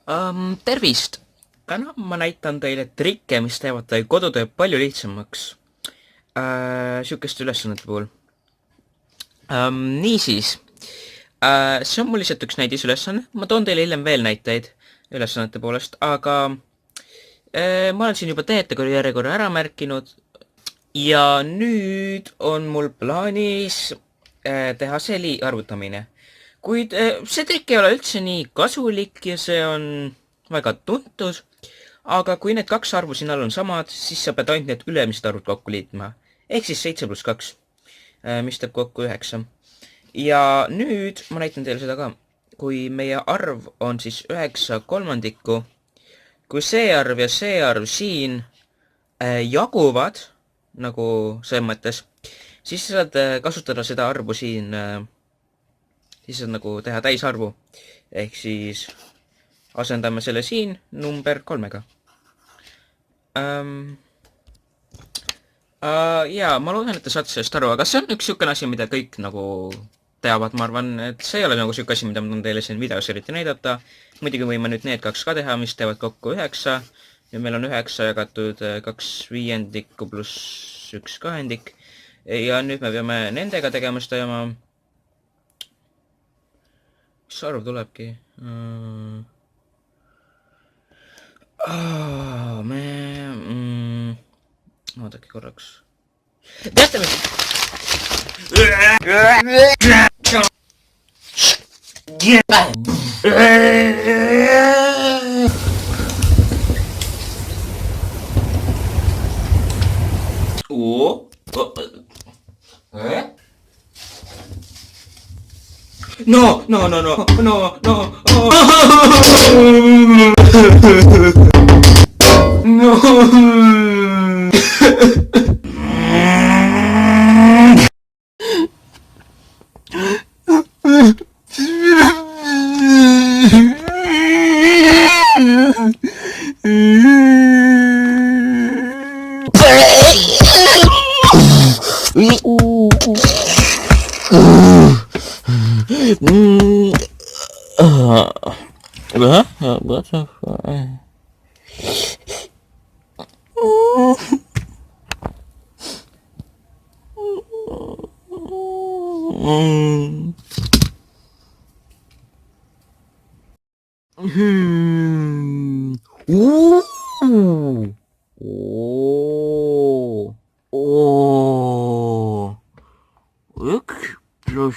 Tervist! Täna ma näitan teile trikke, mis teevad teie kodutöö palju lihtsamaks sihukeste ülesannete puhul. Niisiis, see on mul lihtsalt üks näidisülesanne, ma toon teile hiljem veel näiteid ülesannete poolest, aga ma olen siin juba teete järjekorra ära märkinud ja nüüd on mul plaanis teha see arvutamine. Kuid see trikk ei ole üldse nii kasulik ja see on väga tuntud, aga kui need kaks arvu siin all on samad, siis sa pead ainult need ülemised arvud kokku liitma. Ehk siis 7 + 2, mis teeb kokku 9. Ja nüüd ma näitan teile seda ka. Kui meie arv on siis 9/3, kui see arv ja see arv siin jaguvad, nagu selles mõttes, siis sa saad kasutada seda arvu siin, siis saad nagu teha täisarvu. Ehk siis asendame selle siin number 3-ga. Jaa, ma loodan, et te saate sellest aru, aga see on üks sihukene asi, mida kõik nagu teavad, ma arvan, et see ei ole nagu sihuke asi, mida ma tahan teile siin videos eriti näidata. Muidugi võime nüüd need kaks ka teha, mis teevad kokku 9. Ja meil on 9 jagatud 2/5 pluss 1/2. Ja nüüd me peame nendega tegema seda jama. Mis arv tulebki? Oodake korraks. Teate mis? No. What the fuck? Look, plus